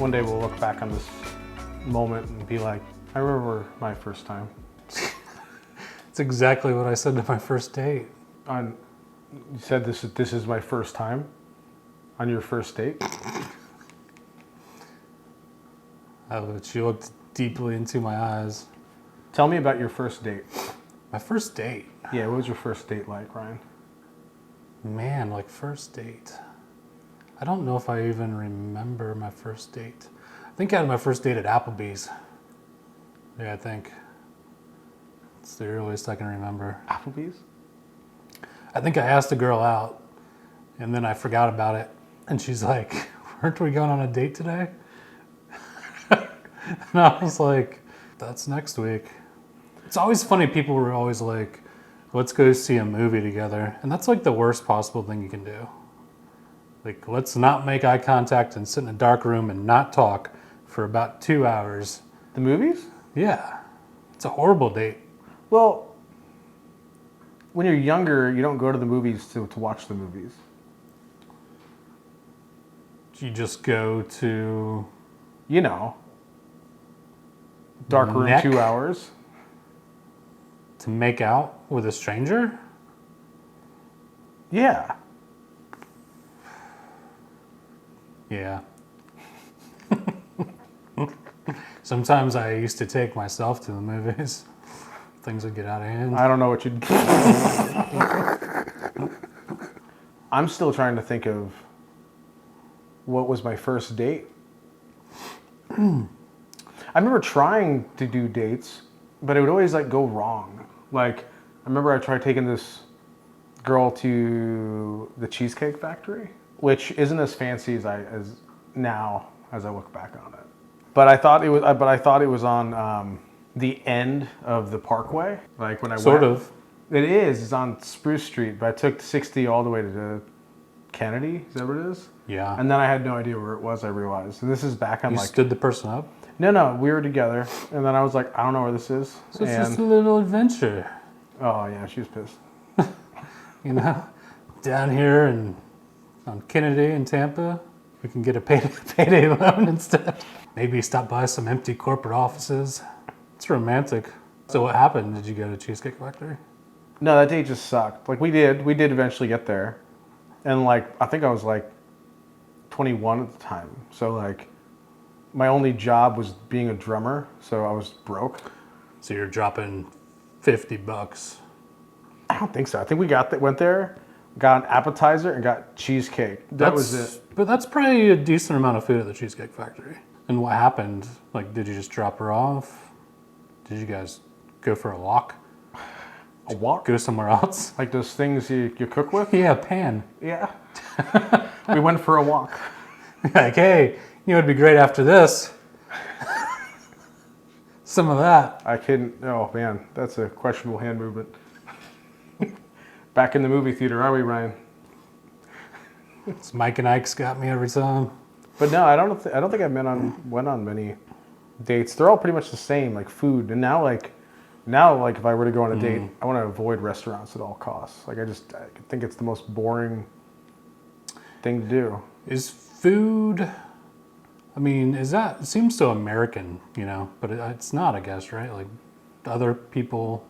one day we'll look back on this moment and be like, I remember my first time. It's exactly what I said to my first date. You said this is my first time on your first date? She looked deeply into my eyes. Tell me about your first date. My first date? Yeah, what was your first date like, Ryan? Man, like first date. I don't know if I even remember my first date. I think I had my first date at Applebee's. Yeah, I think. It's the earliest I can remember. Applebee's? I think I asked a girl out, and then I forgot about it. And she's like, weren't we going on a date today? And I was like, that's next week. It's always funny, people were always like, let's go see a movie together. And that's like the worst possible thing you can do. Like, let's not make eye contact and sit in a dark room and not talk for about 2 hours. The movies? Yeah. It's a horrible date. Well, when you're younger, you don't go to the movies to watch the movies. You just go to... You know. Dark room, Neck? 2 hours. To make out with a stranger? Yeah. Yeah. Sometimes I used to take myself to the movies. Things would get out of hand. I don't know what you'd... I'm still trying to think of what was my first date. I remember trying to do dates, but it would always like go wrong. Like, I remember I tried taking this girl to the Cheesecake Factory, which isn't as fancy as I look back on it. But I thought it was on the end of the Parkway. Like when I Sort went, of. It is. It's on Spruce Street, but I took 60 all the way to Kennedy. Is that what it is? Yeah. And then I had no idea where it was. I realized, and this is back on You like stood the person up? no, we were together, and then I was like, I don't know where this is. So it's just a little adventure. Oh yeah, she was pissed. You know, down here and on Kennedy in Tampa, we can get a payday loan instead. Maybe stop by some empty corporate offices. It's romantic. So what happened? Did you go to Cheesecake Factory? No, that date just sucked. Like we did eventually get there, and like I think I was like 21 at the time. So like my only job was being a drummer, so I was broke. So you're dropping $50. I don't think so. I think we went there, got an appetizer, and got cheesecake. That was it. But that's probably a decent amount of food at the Cheesecake Factory. And what happened? Like, did you just drop her off? Did you guys go for a walk? A walk? Go somewhere else? Like those things you cook with? Yeah, pan. Yeah. We went for a walk. Like, hey, you know, it'd be great after this. Some of that. I couldn't. Oh man, that's a questionable hand movement. Back in the movie theater, are we, Ryan? It's Mike and Ike's got me every time. But no, I don't think I went on many dates. They're all pretty much the same, like food. And now like if I were to go on a date, I want to avoid restaurants at all costs. Like I think it's the most boring thing to do. Is food? I mean, it seems so American, you know, but it's not, I guess, right? Like other people,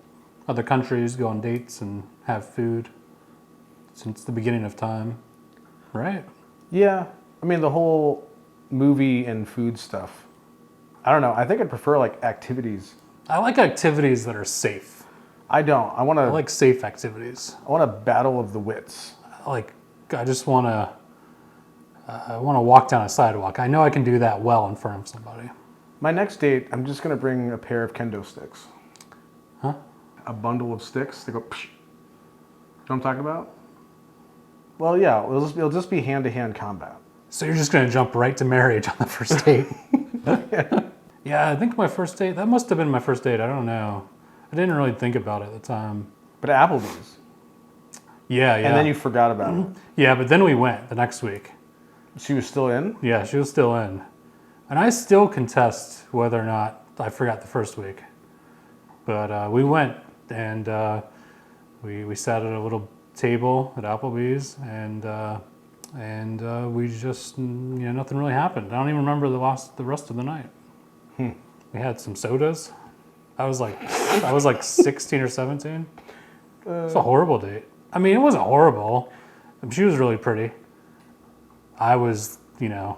other countries go on dates and have food since the beginning of time, right? Yeah. I mean, the whole movie and food stuff. I don't know. I think I'd prefer like activities. I like activities that are safe. I don't. I like safe activities. I want a battle of the wits. I just want to walk down a sidewalk. I know I can do that well in front of somebody. My next date, I'm just going to bring a pair of kendo sticks. Huh? A bundle of sticks. They go, psh. You know what I'm talking about? Well, yeah, it'll just be hand-to-hand combat. So you're just going to jump right to marriage on the first date? Yeah, I think my first date, that must have been my first date. I don't know. I didn't really think about it at the time. But Applebee's. Yeah. And then you forgot about it. Yeah, but then we went the next week. She was still in? Yeah, she was still in. And I still contest whether or not I forgot the first week. But we went, and we sat at a little table at Applebee's, and And we just, nothing really happened. I don't even remember the rest of the night. We had some sodas. I was like 16 or 17. It's a horrible date. I mean, it wasn't horrible. She was really pretty. I was, young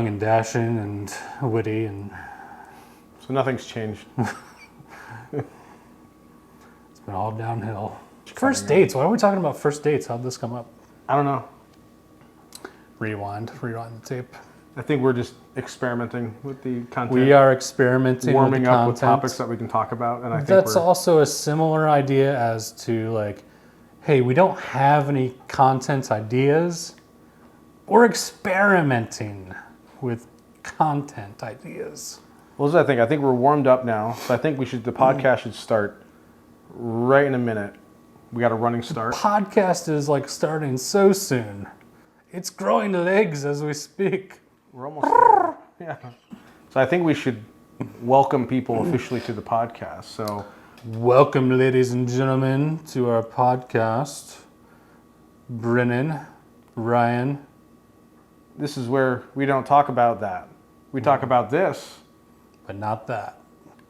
and dashing and witty, and So nothing's changed. it's been all downhill. First dates. Why are we talking about first dates? How'd this come up? I don't know. Rewind the tape. I think we're just experimenting with the content. We are experimenting warming with the up content. with topics that we can talk about, and I think That's we're also a similar idea as to like, hey, we don't have any content ideas. We're experimenting with content ideas. Well, this is what I think we're warmed up now, so I think the podcast should start right in a minute. We got a running start. Podcast is like starting so soon. It's growing legs as we speak. We're almost there. Yeah. So I think we should welcome people officially to the podcast. So welcome, ladies and gentlemen, to our podcast. Brennen, Ryan. This is where we don't talk about that. We talk about this. But not that.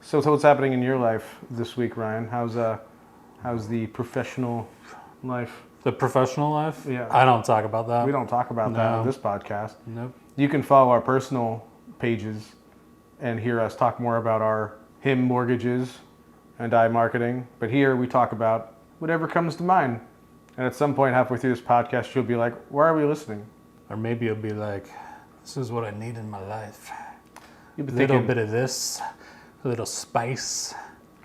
So what's happening in your life this week, Ryan? How's the professional life? The professional life? Yeah. I don't talk about that. We don't talk about that on this podcast. Nope. You can follow our personal pages and hear us talk more about him mortgages and I marketing. But here we talk about whatever comes to mind. And at some point halfway through this podcast, you'll be like, why are we listening? Or maybe you'll be like, this is what I need in my life. You'll be A little thinking, bit of this, a little spice,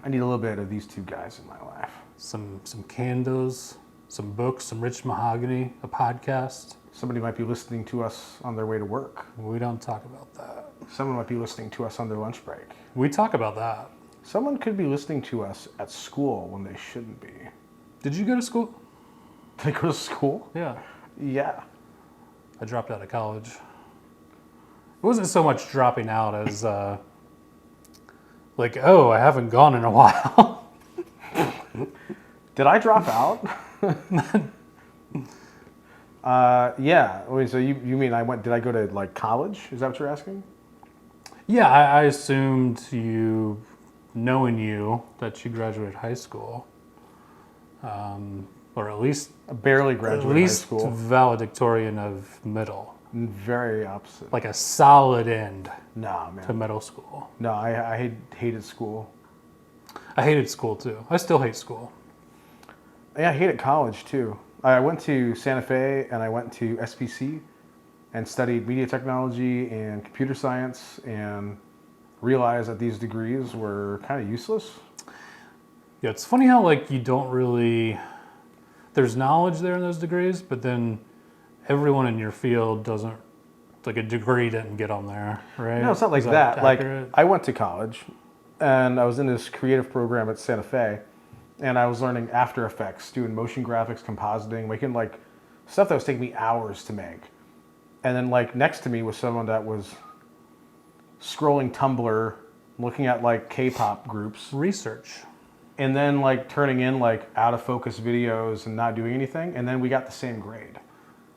I need a little bit of these two guys in my life. some candles, some books, some rich mahogany, a podcast. Somebody might be listening to us on their way to work. We don't talk about that. Someone might be listening to us on their lunch break. We talk about that. Someone could be listening to us at school when they shouldn't be. Did you go to school? Did they go to school? Yeah. Yeah. I dropped out of college. It wasn't so much dropping out as like, oh, I haven't gone in a while. Did I drop out? Yeah. Wait, so you mean did I go to like college? Is that what you're asking? Yeah, I assumed knowing you, that you graduated high school. Or at least I barely graduated high school. Valedictorian of middle. Very opposite. Like a solid end Nah, to man. middle school. No, I hated school. I hated school too. I still hate school. Yeah, I hated college too. I went to Santa Fe and I went to SPC and studied media technology and computer science and realized that these degrees were kind of useless. Yeah, it's funny how like you don't really, there's knowledge there in those degrees, but then everyone in your field doesn't, like a degree didn't get on there, right? No, it's not like Is that. Like accurate? I went to college and I was in this creative program at Santa Fe and I was learning After Effects, doing motion graphics, compositing, making like stuff that was taking me hours to make. And then like next to me was someone that was scrolling Tumblr, looking at like K-pop groups, Research. and then like turning in like out of focus videos and not doing anything. And then we got the same grade.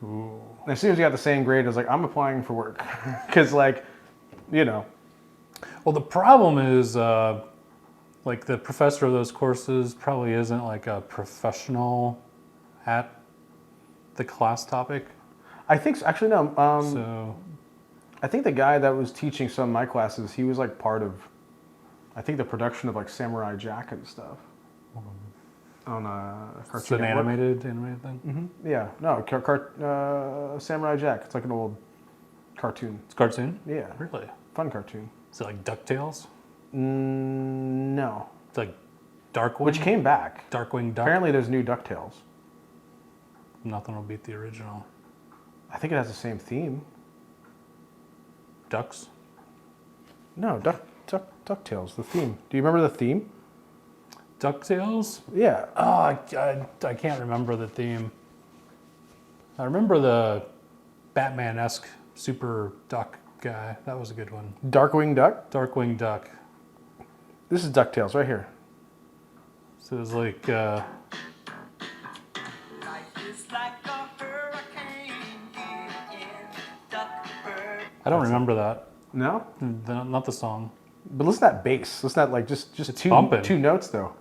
Ooh. And as soon as we got the same grade, I was like, I'm applying for work. Because like, Well, the problem is like the professor of those courses probably isn't like a professional at the class topic. I think, actually no, So I think the guy that was teaching some of my classes, he was like part of, I think the production of like Samurai Jack and stuff. On a it's Cartoon an Network. animated thing. Mm-hmm. Yeah, no, Samurai Jack. It's like an old cartoon. It's a cartoon? Yeah, Really? fun cartoon. Is it like DuckTales? No, It's like Darkwing? which came back. Darkwing Duck? Apparently, there's new DuckTales. Nothing will beat the original. I think it has the same theme. Ducks? No, DuckTales. The theme. Do you remember the theme? DuckTales? Yeah. Oh, I can't remember the theme. I remember the Batman-esque super duck guy. That was a good one. Darkwing Duck. Darkwing Duck. This is DuckTales right here. So it was like, Life is like a I don't remember that. No? Not the song. But listen to that bass. Listen to that, like, just two bumping. two notes, though.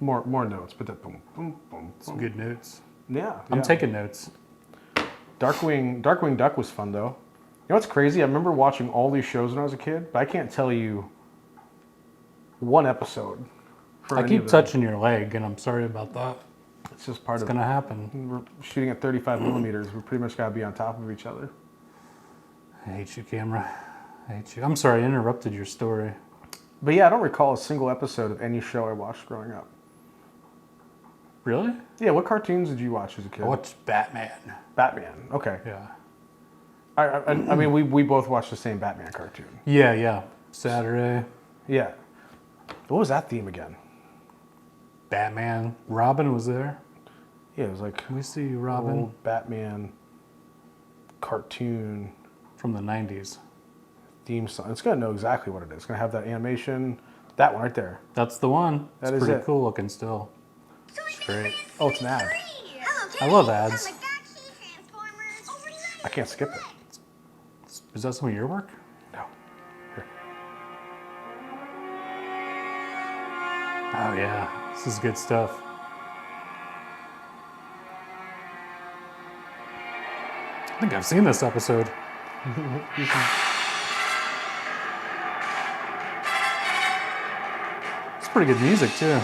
More notes, but that boom, boom, boom, Some boom. good notes. Yeah. I'm yeah. taking notes. Darkwing Duck was fun, though. You know what's crazy? I remember watching all these shows when I was a kid, but I can't tell you one episode. For I any keep of them. touching your leg, and I'm sorry about that. It's just part It's of gonna happen. We're shooting at 35 millimeters. We pretty much got to be on top of each other. I hate you, camera. I hate you. I'm sorry, I interrupted your story. But yeah, I don't recall a single episode of any show I watched growing up. Really? Yeah, what cartoons did you watch as a kid? I watched Batman. Batman. Okay. Yeah. I mean, we both watched the same Batman cartoon. Yeah. Saturday. Yeah. What was that theme again? Batman. Robin was there. Yeah, it was like We see you, Robin. old Batman cartoon From the 90s. theme song. It's gonna know exactly what it is. It's gonna have that animation. That one right there. That's the one. That It's is pretty it. cool looking still. It's great. Oh, it's an ad. I love ads. I can't skip it. Is that some of your work? No. Here. Oh yeah, this is good stuff. I think I've seen this episode. It's pretty good music too.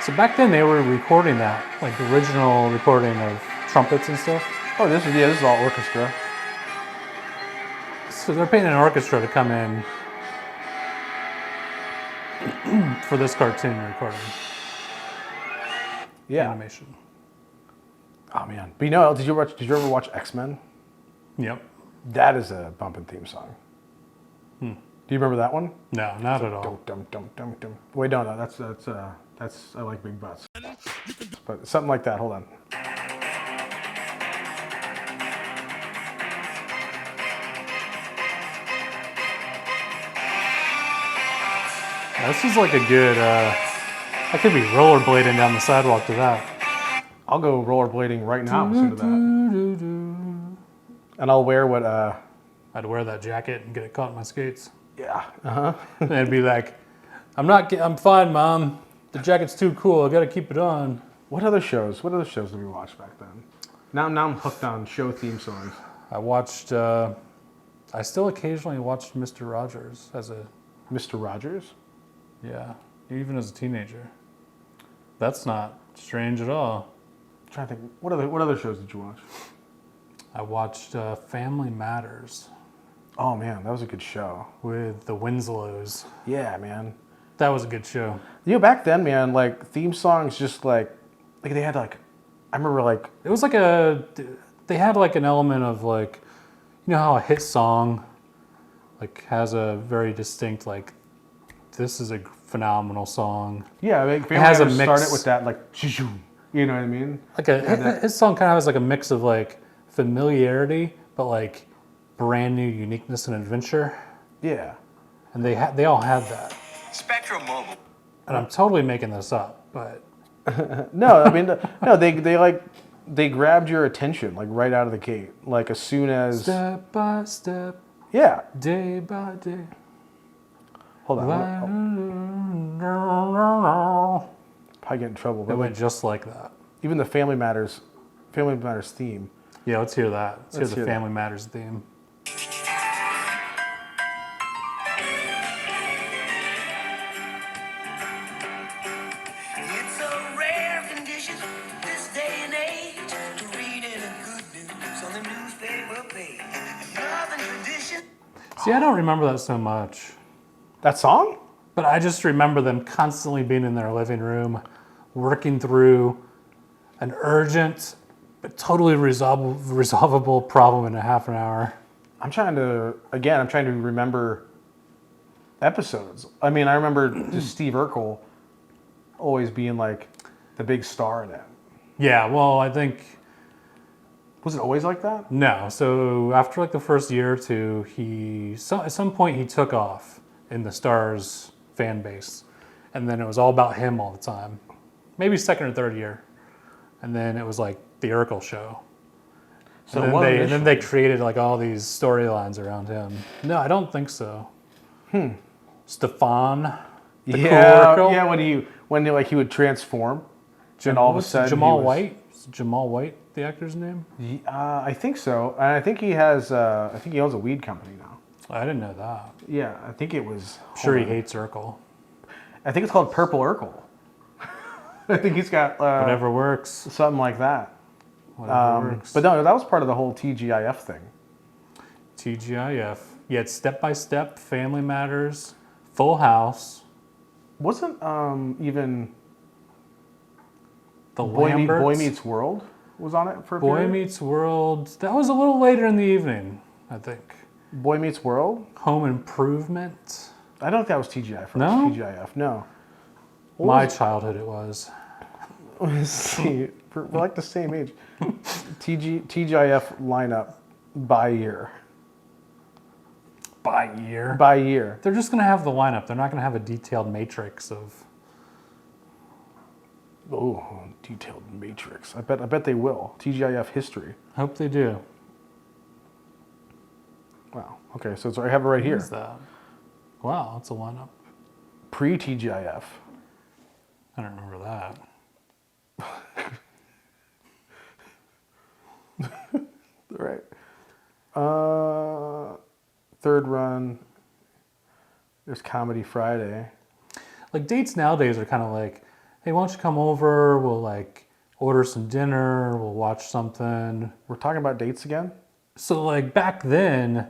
So back then they were recording that, like the original recording of trumpets and stuff. Oh, this is all orchestra. So they're paying an orchestra to come in for this cartoon recording Yeah. animation. Oh man. But you know, did you ever watch X-Men? Yep. That is a bumping theme song. Do you remember that one? No, not at all. Dum dum dum dum. Wait, no, that's I like big butts. But something like that. Hold on. This is like a good, I could be rollerblading down the sidewalk to that. I'll go rollerblading right now. Listen to that. And I'll wear what. I'd wear that jacket and get it caught in my skates. Yeah. Uh huh. And it'd be like, I'm fine, Mom. The jacket's too cool. I gotta keep it on. What other shows did we watch back then? Now I'm hooked on show theme songs. I watched, I still occasionally watched Mr. Rogers as a, Mr. Rogers. yeah, even as a teenager. That's not strange at all. I'm trying to think. What other shows did you watch? I watched Family Matters Oh man, that was a good show. with the Winslows. Yeah, man. That was a good show. You know, back then, man, like theme songs, just like they had like, I remember like, It was like they had like an element of like, you know how a hit song like has a very distinct like, this is a phenomenal song. yeah, I mean, Family has a Matters mix- started with that like, you know what I mean? Like his song kind of has like a mix of like familiarity, but like brand new uniqueness and adventure. Yeah. And they all had that. Spectrum Mobile. And I'm totally making this up, but No, I mean, no, they grabbed your attention like right out of the gate, like as soon as step by step, yeah. day by day. Hold on, I'll probably get in trouble. It But went just like that. even the Family Matters theme. Yeah, let's hear that. Let's Let's hear hear the that. Family Matters theme. It's a rare condition this day and age to read any good news on the newspaper page. Love and tradition. See, I don't remember that so much, That song? but I just remember them constantly being in their living room, working through an urgent but totally resolvable problem in a half an hour. I'm trying to remember episodes. I mean, I remember just Steve Urkel always being like the big star in it. Yeah, well, I think Was it always like that? no. So after like the first year or two, at some point he took off in the Stars fan base, and then it was all about him all the time. maybe second or third year. And then it was like the Urkel show. So And it wasn't then they created like all these storylines around him. No, I don't think so. Stefan, the cool Urkel. Yeah. When he would transform, and all of a What's sudden Jamal he was, White? Is Jamal White the actor's name? I think so, and I think he has. I think he owns a weed company now. I didn't know that. Yeah, I think it was. I'm sure he hold on. hates Urkel. I think it's called Purple Urkel. I think he's got Whatever works. something like that. Whatever works. But no, that was part of the whole TGIF thing. TGIF. You had Step by Step, Family Matters, Full House, Wasn't even The Boy Lamberts. Meets World was on it for a Boy period? Meets World. That was a little later in the evening, I think. Boy Meets World? Home Improvement. I don't think that was TGIF. No? TGIF, no. My childhood it was. Let's see. We're like the same age. TGIF lineup by year. By year. By year. They're just going to have the lineup. They're not going to have a detailed matrix of... Oh, detailed matrix. I bet they will. TGIF history. Hope they do. Wow. Okay, so I have it right What here. is that? Wow, that's a lineup. Pre-TGIF. I don't remember that. Right. Third run. There's Comedy Friday. Like dates nowadays are kind of like, hey, why don't you come over? We'll like order some dinner. We'll watch something. We're talking about dates again? So like back then,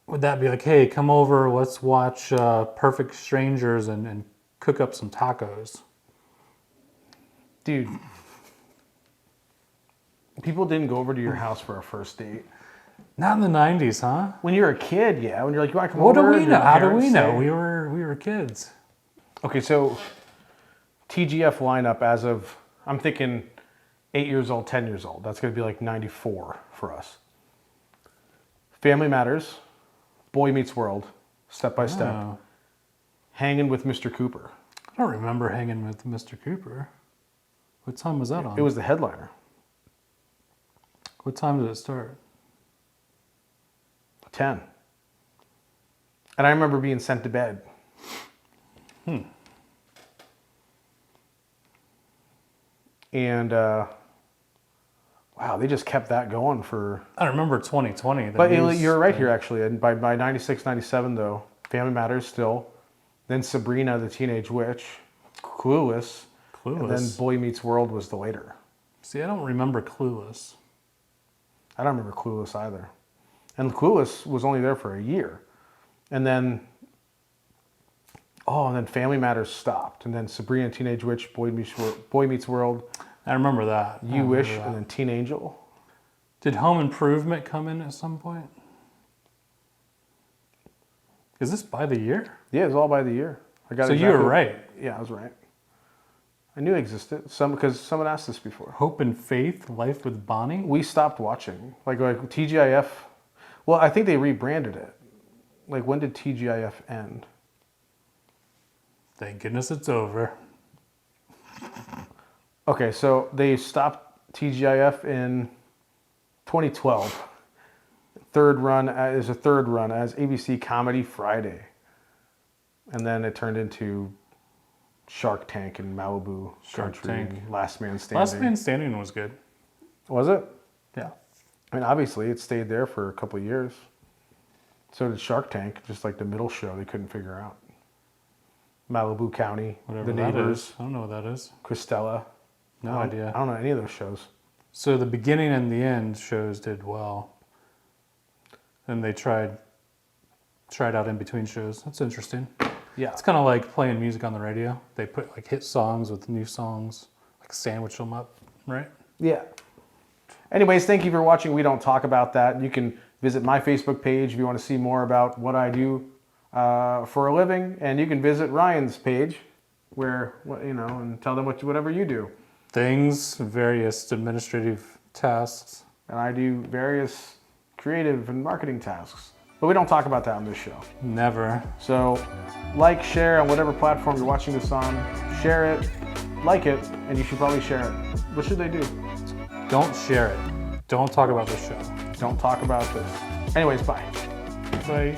would that be like, hey, come over, let's watch Perfect Strangers and cook up some tacos? Dude. People didn't go over to your house for a first date. Not in the 90s, huh? When you're a kid, yeah. When you're like, you want to come What do over? we and know? your How do parents we know? say- We were kids. Okay, so TGF lineup as of, I'm thinking 8 years old, 10 years old. That's going to be like 94 for us. Family Matters, Boy Meets World, Step by Step, Oh. Hanging with Mr. Cooper. I don't remember hanging with Mr. Cooper. What time was that on? It was the headliner. What time did it start? 10. And I remember being sent to bed. And, wow, they just kept that going for... I remember 2020. But you're right here, actually. And by 96, 97, though, Family Matters still. Then Sabrina, the Teenage Witch. Clueless. And then Clueless. Boy Meets World was the later. See, I don't remember Clueless. I don't remember Clueless either. And Clueless was only there for a year. And then... Oh, and then Family Matters stopped. And then Sabrina, Teenage Witch, Boy Meets World, I remember that. I You remember Wish, that. and then Teen Angel. Did Home Improvement come in at some point? Is this by the year? Yeah, it's all by the year. I got So you were right. Yeah, I was right. I knew it existed. Because someone asked this before. Hope and Faith, Life with Bonnie. We stopped watching. Like TGIF. Well, I think they rebranded it. Like, when did TGIF end? Thank goodness it's over. Okay, so they stopped TGIF in 2012. Third run as ABC Comedy Friday. And then it turned into Shark Tank and Malibu Shark Country Tank. and Last Man Standing. Last Man Standing was good. Was it? Yeah. I mean, obviously, it stayed there for a couple of years. So did Shark Tank, just like the middle show they couldn't figure out. Malibu County, Whatever The that Neighbors, is. I don't know what that is. Christella. No idea. I don't know any of those shows. So the beginning and the end shows did well. And they tried out in between shows. That's interesting. Yeah. It's kind of like playing music on the radio. They put like hit songs with new songs, like sandwich them up, right? Yeah. Anyways, thank you for watching. We don't talk about that. You can visit my Facebook page if you want to see more about what I do for a living, and you can visit Ryan's page, where and tell them whatever you do. Things, various administrative tasks. And I do various creative and marketing tasks. But we don't talk about that on this show. Never. So like, share on whatever platform you're watching this on. Share it, like it, and you should probably share it. What should they do? Don't share it. Don't talk about this show. Don't talk about this. Anyways, bye. Bye.